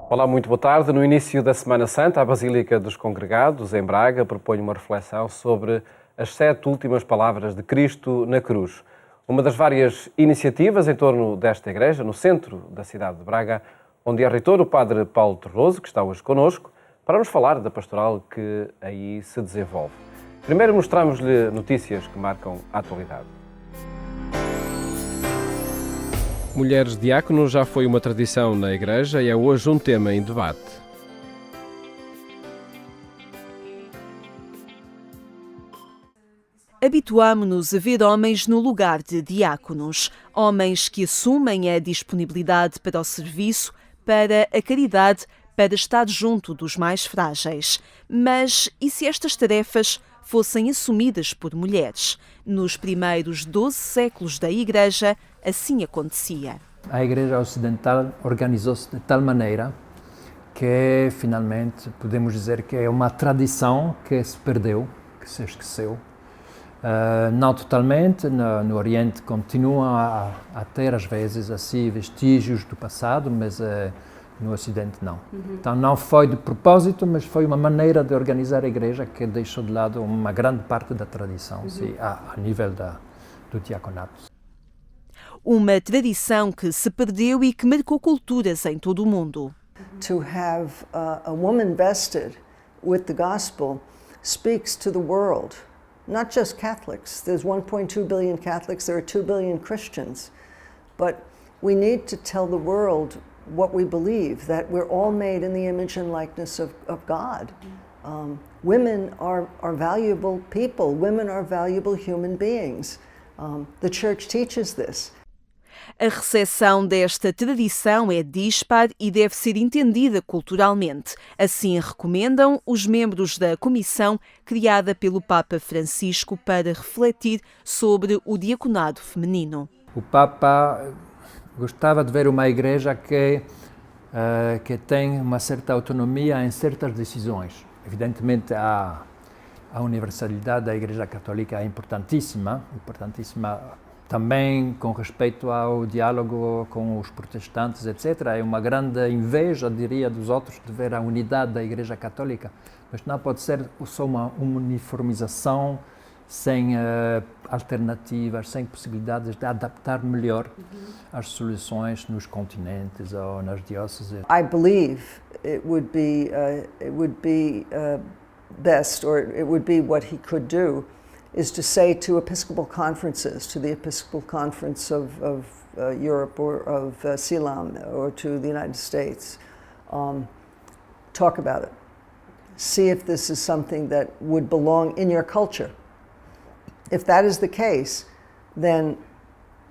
Olá, muito boa tarde. No início da Semana Santa, a Basílica dos Congregados, em Braga, propõe uma reflexão sobre as 7 últimas palavras de Cristo na cruz. Uma das várias iniciativas em torno desta igreja, no centro da cidade de Braga, onde é reitor o padre Paulo Terroso, que está hoje connosco, para nos falar da pastoral que aí se desenvolve. Primeiro mostramos-lhe notícias que marcam a atualidade. Mulheres diáconos já foi uma tradição na Igreja e é hoje um tema em debate. Habituámo-nos a ver homens no lugar de diáconos, homens que assumem a disponibilidade para o serviço, para a caridade, para estar junto dos mais frágeis. Mas e se estas tarefas fossem assumidas por mulheres? Nos primeiros 12 séculos da Igreja, assim acontecia. A Igreja Ocidental organizou-se de tal maneira que, finalmente, podemos dizer que é uma tradição que se perdeu, que se esqueceu. Não totalmente, no Oriente continua a ter, às vezes, assim, vestígios do passado, mas no Ocidente não. Então não foi de propósito, mas foi uma maneira de organizar a Igreja que deixou de lado uma grande parte da tradição, sim, a nível do diaconato. Uma tradição que se perdeu e que marcou culturas em todo o mundo. To have a woman vested with the gospel speaks to the world, not just Catholics. There's 1.2 billion Catholics, there are 2 billion Christians. But we need to tell the world what we believe, that we're all made in the image and likeness of God. Women are valuable people. Women are valuable human beings. The Church teaches this. A recepção desta tradição é dispar e deve ser entendida culturalmente. Assim recomendam os membros da comissão criada pelo Papa Francisco para refletir sobre o diaconado feminino. O Papa gostava de ver uma igreja que tem uma certa autonomia em certas decisões. Evidentemente, a universalidade da Igreja Católica é importantíssima também com respeito ao diálogo com os protestantes, etc. É uma grande inveja, diria, dos outros de ver a unidade da Igreja Católica, mas não pode ser só uma uniformização sem alternativas, sem possibilidades de adaptar melhor as soluções nos continentes ou nas dióceses. I believe it would be best, or it would be what he could do, is to say to Episcopal conferences, to the Episcopal Conference of Europe or of CELAM or to the United States, talk about it. See if this is something that would belong in your culture. If that is the case, then,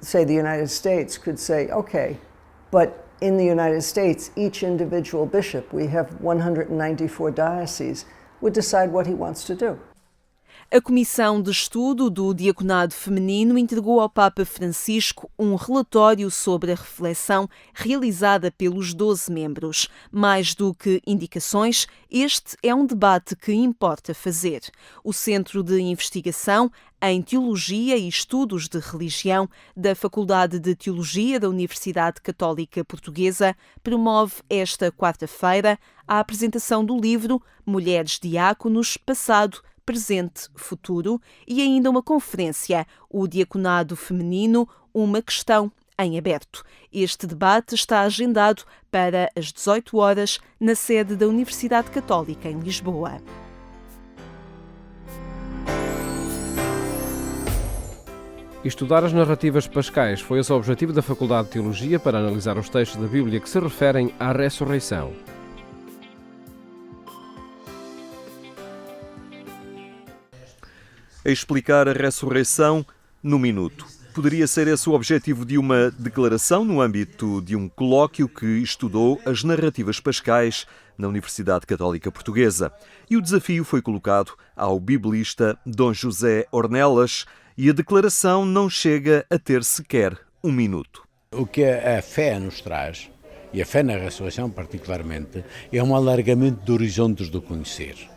say, the United States could say, okay, but in the United States, each individual bishop, we have 194 dioceses, would decide what he wants to do. A Comissão de Estudo do Diaconado Feminino entregou ao Papa Francisco um relatório sobre a reflexão realizada pelos 12 membros. Mais do que indicações, este é um debate que importa fazer. O Centro de Investigação em Teologia e Estudos de Religião da Faculdade de Teologia da Universidade Católica Portuguesa promove esta quarta-feira a apresentação do livro Mulheres Diáconos, Passado, Presente, Futuro e ainda uma conferência, o Diaconado Feminino, uma questão em aberto. Este debate está agendado para as 18 horas na sede da Universidade Católica em Lisboa. Estudar as narrativas pascais foi esse o objetivo da Faculdade de Teologia para analisar os textos da Bíblia que se referem à ressurreição. A explicar a ressurreição no minuto. Poderia ser esse o objetivo de uma declaração no âmbito de um colóquio que estudou as narrativas pascais na Universidade Católica Portuguesa. E o desafio foi colocado ao biblista Dom José Ornelas e a declaração não chega a ter sequer um minuto. O que a fé nos traz, e a fé na ressurreição particularmente, é um alargamento de horizontes do conhecer.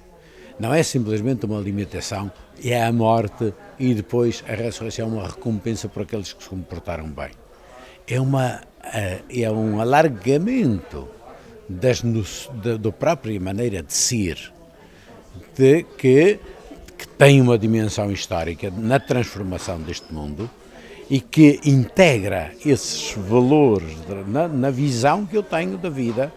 Não é simplesmente uma limitação, é a morte e depois a ressurreição, uma recompensa por aqueles que se comportaram bem. É um alargamento da própria maneira de ser, que tem uma dimensão histórica na transformação deste mundo e que integra esses valores na visão que eu tenho da vida.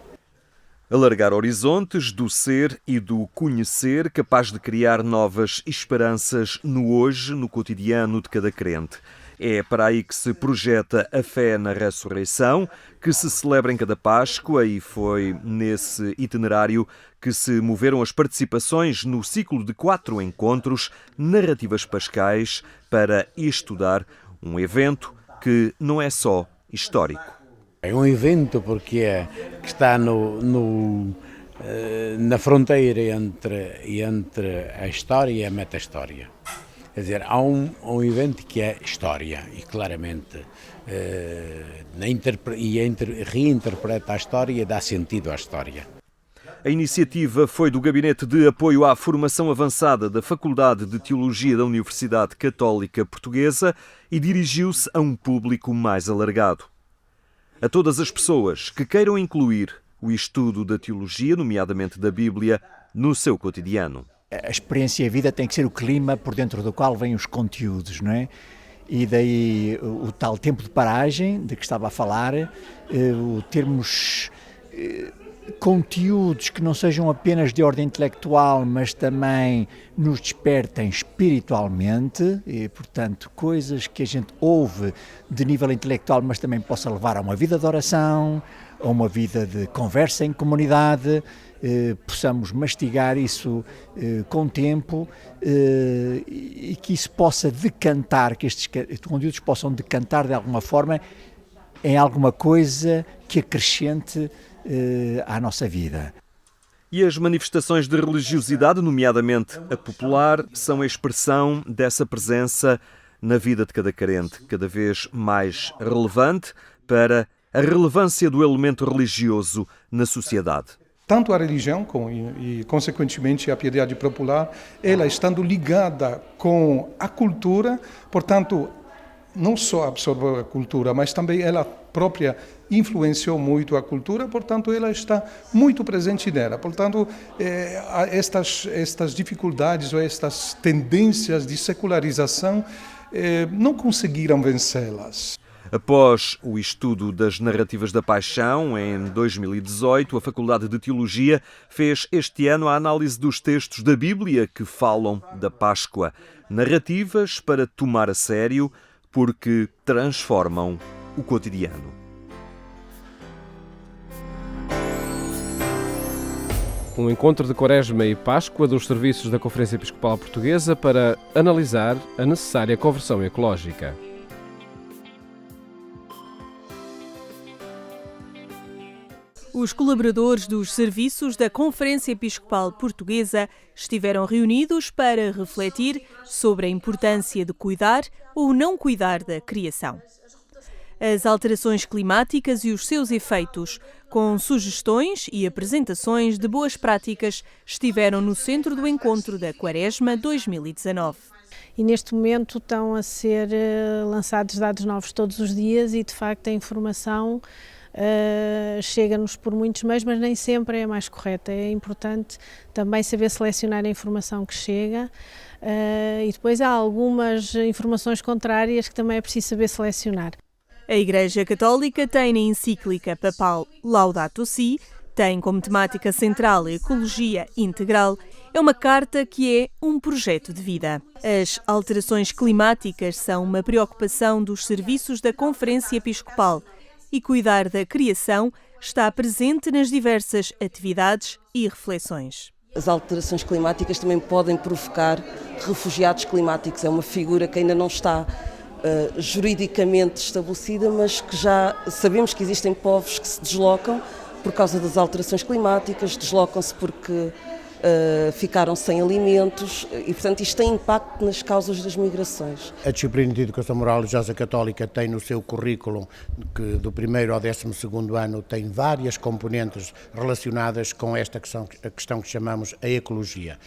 Alargar horizontes do ser e do conhecer, capaz de criar novas esperanças no hoje, no cotidiano de cada crente. É para aí que se projeta a fé na ressurreição, que se celebra em cada Páscoa, e foi nesse itinerário que se moveram as participações no ciclo de 4 encontros, narrativas pascais, para estudar um evento que não é só histórico. É um evento que está na fronteira entre a história e a meta-história. Quer dizer, há um evento que é história e claramente reinterpreta a história e dá sentido à história. A iniciativa foi do Gabinete de Apoio à Formação Avançada da Faculdade de Teologia da Universidade Católica Portuguesa e dirigiu-se a um público mais alargado. A todas as pessoas que queiram incluir o estudo da teologia, nomeadamente da Bíblia, no seu cotidiano. A experiência e a vida tem que ser o clima por dentro do qual vêm os conteúdos, não é? E daí o tal tempo de paragem de que estava a falar, o termos conteúdos que não sejam apenas de ordem intelectual, mas também nos despertem espiritualmente, e, portanto, coisas que a gente ouve de nível intelectual, mas também possa levar a uma vida de oração, a uma vida de conversa em comunidade, possamos mastigar isso com o tempo e que isso possa decantar, que estes conteúdos possam decantar de alguma forma em alguma coisa que acrescente à nossa vida. E as manifestações de religiosidade, nomeadamente a popular, são a expressão dessa presença na vida de cada crente, cada vez mais relevante para a relevância do elemento religioso na sociedade. Tanto a religião e, consequentemente, a piedade popular, ela estando ligada com a cultura, portanto, não só absorveu a cultura, mas também ela própria influenciou muito a cultura, portanto, ela está muito presente nela. Portanto, estas dificuldades ou estas tendências de secularização não conseguiram vencê-las. Após o estudo das narrativas da paixão, em 2018, a Faculdade de Teologia fez este ano a análise dos textos da Bíblia que falam da Páscoa. Narrativas para tomar a sério, porque transformam o cotidiano. Um encontro de Quaresma e Páscoa dos serviços da Conferência Episcopal Portuguesa para analisar a necessária conversão ecológica. Os colaboradores dos serviços da Conferência Episcopal Portuguesa estiveram reunidos para refletir sobre a importância de cuidar ou não cuidar da criação. As alterações climáticas e os seus efeitos, com sugestões e apresentações de boas práticas, estiveram no centro do encontro da Quaresma 2019. E neste momento estão a ser lançados dados novos todos os dias e, de facto, a informação chega-nos por muitos meios, mas nem sempre é a mais correta. É importante também saber selecionar a informação que chega e depois há algumas informações contrárias que também é preciso saber selecionar. A Igreja Católica tem na encíclica papal Laudato Si, tem como temática central a ecologia integral. É uma carta que é um projeto de vida. As alterações climáticas são uma preocupação dos serviços da Conferência Episcopal e cuidar da criação está presente nas diversas atividades e reflexões. As alterações climáticas também podem provocar refugiados climáticos. É uma figura que ainda não está juridicamente estabelecida, mas que já sabemos que existem povos que se deslocam por causa das alterações climáticas, deslocam-se porque ficaram sem alimentos e, portanto, isto tem impacto nas causas das migrações. A disciplina de Educação Moral Religiosa Católica tem no seu currículo, que do 1º ao 12º ano, tem várias componentes relacionadas com esta questão que chamamos a ecologia.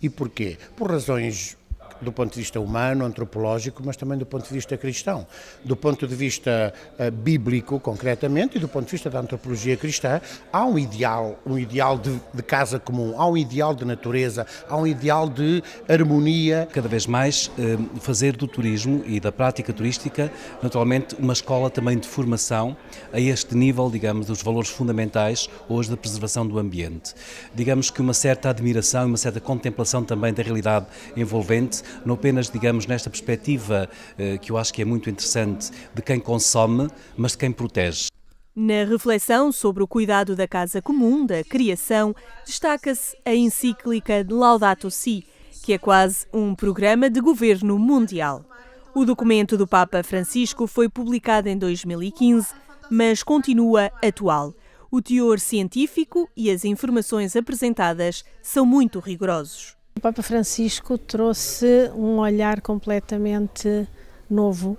E porquê? Por razões do ponto de vista humano, antropológico, mas também do ponto de vista cristão. Do ponto de vista bíblico, concretamente, e do ponto de vista da antropologia cristã, há um ideal de casa comum, há um ideal de natureza, há um ideal de harmonia. Cada vez mais fazer do turismo e da prática turística, naturalmente, uma escola também de formação a este nível, digamos, dos valores fundamentais hoje da preservação do ambiente. Digamos que uma certa admiração e uma certa contemplação também da realidade envolvente, não apenas, digamos, nesta perspectiva que eu acho que é muito interessante de quem consome, mas de quem protege. Na reflexão sobre o cuidado da casa comum, da criação, destaca-se a encíclica Laudato Si, que é quase um programa de governo mundial. O documento do Papa Francisco foi publicado em 2015, mas continua atual. O teor científico e as informações apresentadas são muito rigorosos. O Papa Francisco trouxe um olhar completamente novo,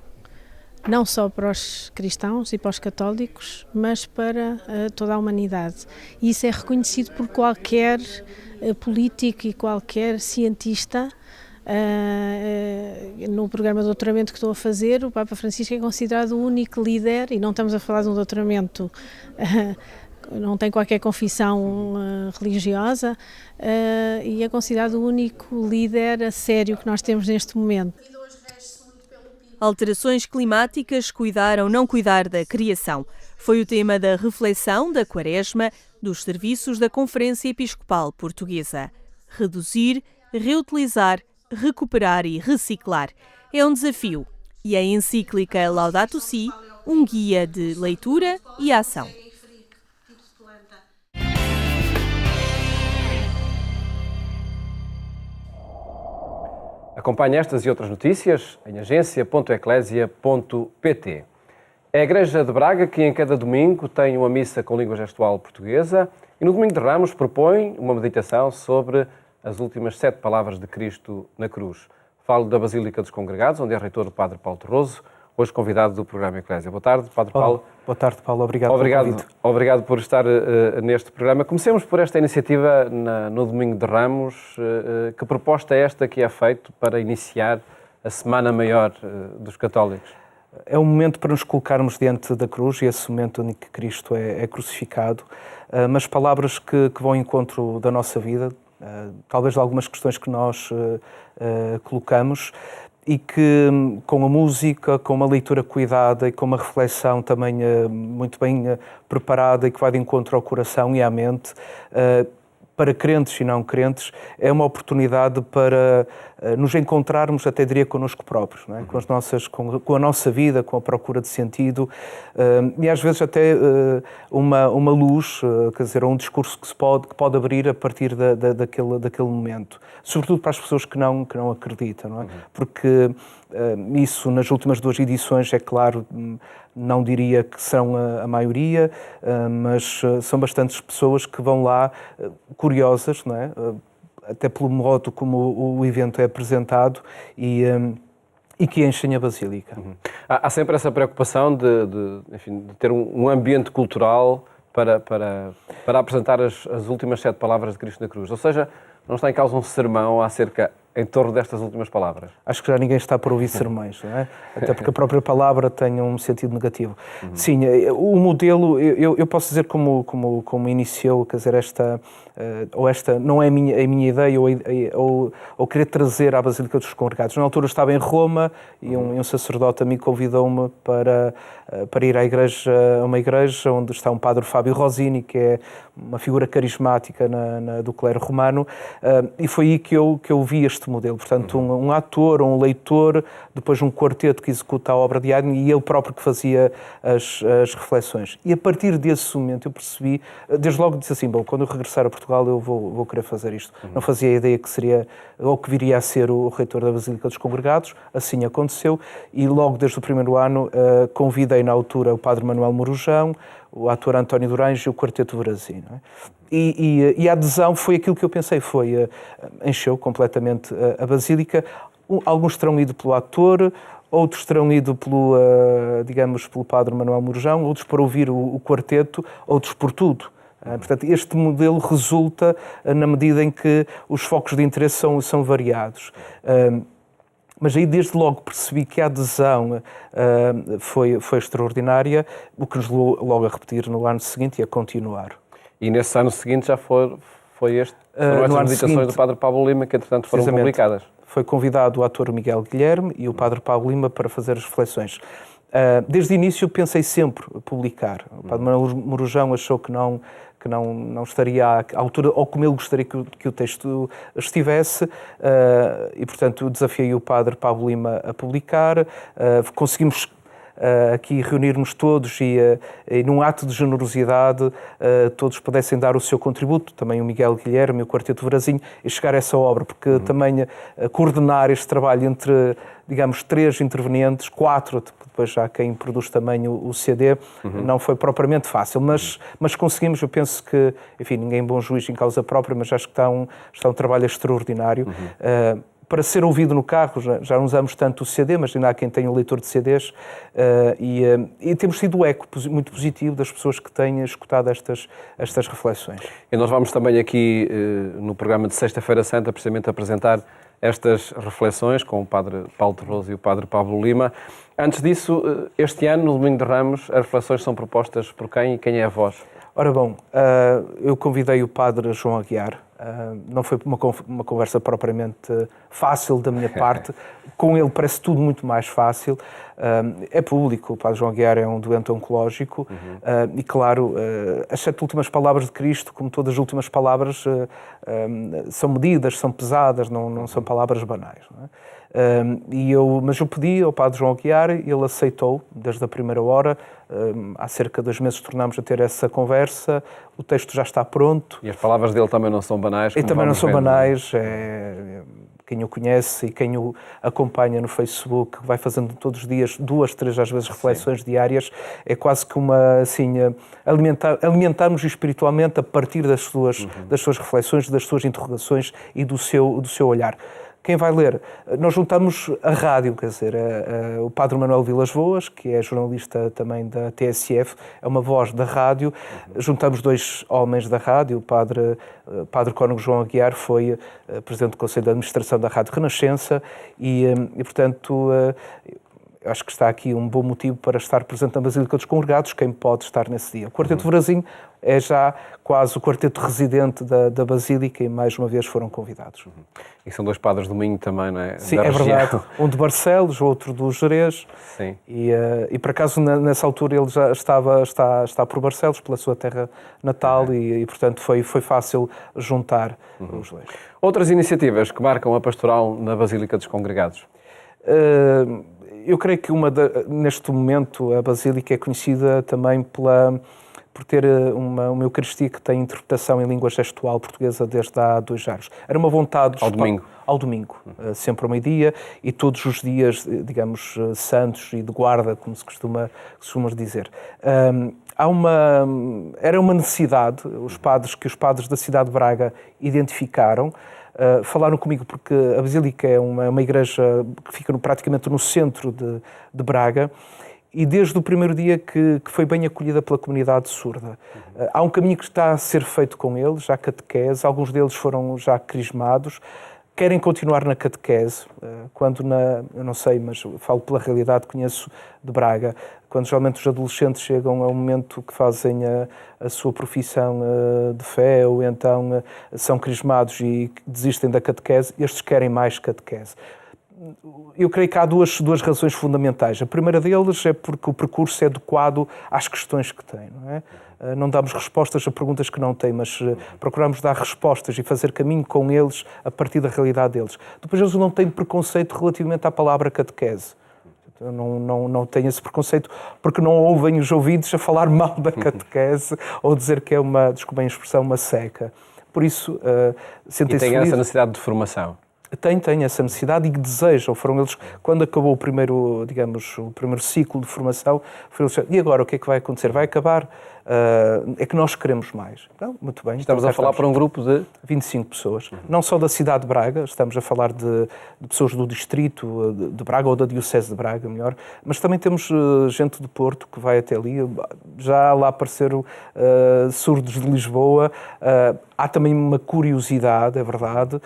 não só para os cristãos e para os católicos, mas para toda a humanidade. E isso é reconhecido por qualquer político e qualquer cientista. No programa de doutoramento que estou a fazer, o Papa Francisco é considerado o único líder, e não estamos a falar de um doutoramento, não tem qualquer confissão religiosa, e é considerado o único líder a sério que nós temos neste momento. Alterações climáticas, cuidar ou não cuidar da criação. Foi o tema da reflexão da Quaresma dos serviços da Conferência Episcopal Portuguesa. Reduzir, reutilizar, recuperar e reciclar. É um desafio e a encíclica Laudato Si, um guia de leitura e ação. Acompanhe estas e outras notícias em agência.eclesia.pt. É a Igreja de Braga que em cada domingo tem uma missa com língua gestual portuguesa e no Domingo de Ramos propõe uma meditação sobre as últimas 7 palavras de Cristo na cruz. Falo da Basílica dos Congregados, onde é reitor o Padre Paulo Torroso, hoje convidado do programa Eclésia. Boa tarde, Padre Paulo. Boa tarde, Paulo. Obrigado pelo convite. Obrigado por estar neste programa. Comecemos por esta iniciativa no Domingo de Ramos. Que proposta é esta que é feita para iniciar a Semana Maior dos Católicos? É um momento para nos colocarmos diante da cruz, e esse momento em que Cristo é crucificado, mas palavras que vão ao encontro da nossa vida, talvez de algumas questões que nós colocamos, e que com a música, com uma leitura cuidada e com uma reflexão também muito bem preparada e que vai de encontro ao coração e à mente, para crentes e não crentes, é uma oportunidade para nos encontrarmos, até diria, connosco próprios, não é? Com a nossa vida, com a procura de sentido, e às vezes até uma luz, quer dizer, um discurso que pode abrir a partir daquele momento. Sobretudo para as pessoas que não acreditam, não é? Porque isso, nas últimas 2 edições, é claro, não diria que são a maioria, mas são bastantes pessoas que vão lá curiosas, não é? Até pelo modo como o evento é apresentado e que enchem a Basílica. Há sempre essa preocupação de ter um ambiente cultural para apresentar as últimas 7 palavras de Cristo na cruz. Ou seja, não está em causa um sermão em torno destas últimas palavras. Acho que já ninguém está por ouvir sermões, não é? Até porque a própria palavra tem um sentido negativo. Sim, o modelo, eu posso dizer como iniciou, quer dizer, esta não é a minha ideia, ou querer trazer à Basílica dos Congregados. Na altura estava em Roma e um sacerdote amigo convidou-me para ir a uma igreja onde está um padre Fábio Rosini, que é uma figura carismática do clero romano, e foi aí que eu vi este modelo. Portanto, um ator, um leitor, depois um quarteto que executa a obra de Haydn e ele próprio que fazia as reflexões. E a partir desse momento eu percebi, desde logo disse assim, bom, quando eu regressar a Portugal eu vou querer fazer isto. Não fazia a ideia que seria, ou que viria a ser o reitor da Basílica dos Congregados, assim aconteceu, e logo desde o primeiro ano convidei na altura o padre Manuel Morujão, o ator António Durães e o quarteto Verassi, não é? E a adesão foi aquilo que eu pensei, encheu completamente a Basílica. Alguns terão ido pelo ator, outros terão ido pelo padre Manuel Morujão, outros para ouvir o quarteto, outros por tudo. Portanto, este modelo resulta na medida em que os focos de interesse são variados. Mas aí desde logo percebi que a adesão foi extraordinária, o que nos levou logo a repetir no ano seguinte e a continuar. E nesse ano seguinte já foram estas meditações do Padre Pablo Lima que entretanto foram publicadas. Foi convidado o ator Miguel Guilherme e o Padre Pablo Lima para fazer as reflexões. Desde o início pensei sempre publicar. O Padre Manuel Morujão achou que não estaria à altura, ou como ele gostaria que o texto estivesse, e portanto desafiei o Padre Pablo Lima a publicar. Conseguimos aqui reunirmos todos e num ato de generosidade todos pudessem dar o seu contributo, também o Miguel Guilherme e o Quarteto Verazinho, e chegar a essa obra, porque também coordenar este trabalho entre, digamos, 3 intervenientes, 4, depois já quem produz também o CD, não foi propriamente fácil, mas conseguimos. Eu penso que, enfim, ninguém bom juiz em causa própria, mas acho que está um trabalho extraordinário. Para ser ouvido no carro, já não usamos tanto o CD, mas ainda há quem tenha o leitor de CDs, e temos tido o eco muito positivo das pessoas que têm escutado estas reflexões. E nós vamos também aqui, no programa de Sexta-feira Santa, precisamente apresentar estas reflexões com o Padre Paulo Terroso e o Padre Pablo Lima. Antes disso, este ano, no Domingo de Ramos, as reflexões são propostas por quem e quem é a voz? Ora bom, eu convidei o Padre João Aguiar. Não foi uma conversa propriamente fácil da minha parte. Com ele parece tudo muito mais fácil. É público, o Padre João Aguiar é um doente oncológico e, claro, as 7 últimas palavras de Cristo, como todas as últimas palavras, são medidas, são pesadas, não são palavras banais. Não é? Mas eu pedi ao Padre João Aguiar e ele aceitou desde a primeira hora. Há cerca de 2 meses tornámos a ter essa conversa, o texto já está pronto. E as palavras dele também não são banais? E também não são banais. Quem o conhece e quem o acompanha no Facebook, vai fazendo todos os dias 2, 3 às vezes reflexões diárias, é quase que uma, assim, alimentarmos espiritualmente a partir das suas reflexões, das suas interrogações e do seu olhar. Quem vai ler? Nós juntamos a rádio, quer dizer, o Padre Manuel Vilas Boas, que é jornalista também da TSF, é uma voz da rádio. Juntamos 2 homens da rádio. O Padre Cónigo João Aguiar foi presidente do Conselho de Administração da Rádio Renascença e portanto, acho que está aqui um bom motivo para estar presente na Basílica dos Congregados, quem pode estar nesse dia. O Quarteto Verazinho é já quase o quarteto residente da Basílica e mais uma vez foram convidados. E são 2 padres do Minho também, não é? Sim, é verdade. Um de Barcelos, outro do Jerez. Sim. E por acaso nessa altura ele já está por Barcelos, pela sua terra natal, e portanto foi fácil juntar os 2. Outras iniciativas que marcam a pastoral na Basílica dos Congregados? Eu creio que neste momento a Basílica é conhecida também por ter uma Eucaristia que tem interpretação em língua gestual portuguesa desde há 2 anos. Era uma vontade... Ao domingo, sempre ao meio-dia, e todos os dias, digamos, santos e de guarda, como se costuma dizer. Era uma necessidade, os padres da cidade de Braga identificaram, falaram comigo porque a Basílica é uma igreja que fica praticamente no centro de Braga, e desde o primeiro dia que foi bem acolhida pela comunidade surda. Há um caminho que está a ser feito com eles, já catequese, alguns deles foram já crismados, querem continuar na catequese, eu não sei, mas falo pela realidade, conheço de Braga, quando geralmente os adolescentes chegam ao momento que fazem a sua profissão de fé, ou então são crismados e desistem da catequese, estes querem mais catequese. Eu creio que há duas razões fundamentais. A primeira deles é porque o percurso é adequado às questões que tem, não é? Não damos respostas a perguntas que não têm, mas procuramos dar respostas e fazer caminho com eles a partir da realidade deles. Depois eles não têm preconceito relativamente à palavra catequese. Não têm esse preconceito porque não ouvem os ouvidos a falar mal da catequese ou dizer que é desculpem a expressão, uma seca. Por isso, sentem-se felizes. E têm essa necessidade de formação? Tem essa necessidade e que desejam. Foram eles, quando acabou o primeiro ciclo de formação, foram eles, e agora o que é que vai acontecer? Vai acabar? É que nós queremos mais. Então, muito bem. Estamos a falar para um grupo de 25 pessoas. Não só da cidade de Braga, estamos a falar de pessoas do distrito de Braga, ou da Diocese de Braga, melhor, mas também temos gente de Porto que vai até ali. Já lá apareceram surdos de Lisboa. Há também uma curiosidade, é verdade,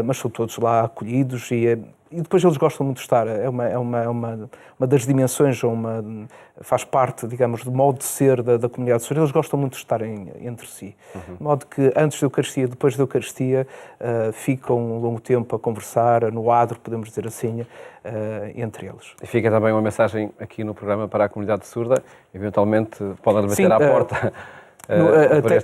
mas são todos lá acolhidos e depois eles gostam muito de estar. É uma das dimensões, faz parte, digamos, do modo de ser da comunidade de Soura. Eles gostam muito de estar entre si. De modo que antes da Eucaristia, depois da Eucaristia, ficam um longo tempo a conversar, no adro, podemos dizer assim, entre eles. E fica também uma mensagem aqui no programa para a comunidade surda, eventualmente podem bater à porta.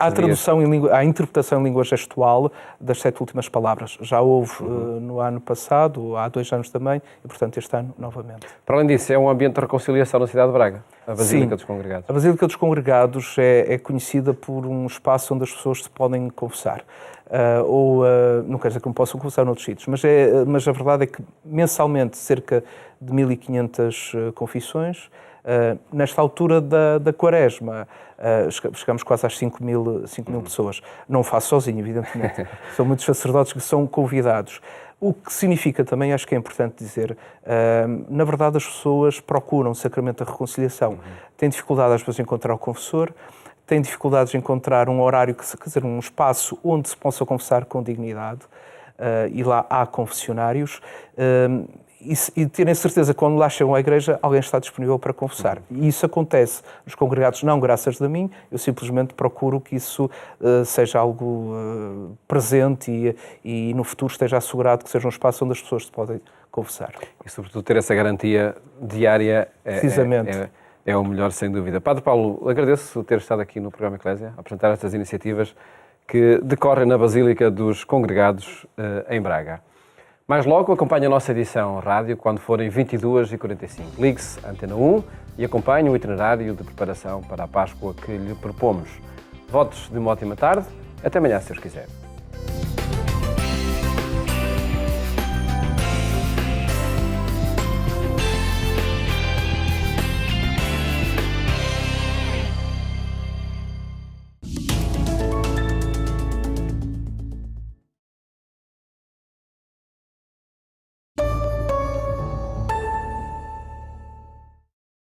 Há tradução há interpretação em língua gestual das 7 últimas palavras. Já houve no ano passado, há 2 anos também, e portanto este ano novamente. Para além disso, é um ambiente de reconciliação na cidade de Braga, a Basílica dos Congregados. A Basílica dos Congregados é conhecida por um espaço onde as pessoas se podem confessar. Não quer dizer que não possam confessar noutros sítios, mas a verdade é que mensalmente cerca de 1.500 confissões. Nesta altura da Quaresma, chegamos quase às 5.000 pessoas. Não faço sozinho, evidentemente. São muitos sacerdotes que são convidados. O que significa também, acho que é importante dizer, na verdade as pessoas procuram o sacramento da reconciliação. Têm dificuldade às vezes em encontrar o confessor, têm dificuldades em encontrar um horário, quer dizer, um espaço onde se possa confessar com dignidade, e lá há confessionários. E terem certeza que quando lá chegam à igreja, alguém está disponível para confessar. E isso acontece nos congregados, não graças a mim, eu simplesmente procuro que isso seja algo presente e no futuro esteja assegurado que seja um espaço onde as pessoas se podem confessar. E sobretudo ter essa garantia diária é o melhor, sem dúvida. Padre Paulo, agradeço ter estado aqui no programa Eclésia, a apresentar estas iniciativas que decorrem na Basílica dos Congregados em Braga. Mais logo, acompanhe a nossa edição rádio quando forem 22h45. Ligue-se à Antena 1 e acompanhe o itinerário de preparação para a Páscoa que lhe propomos. Votos de uma ótima tarde. Até amanhã, se Deus quiser.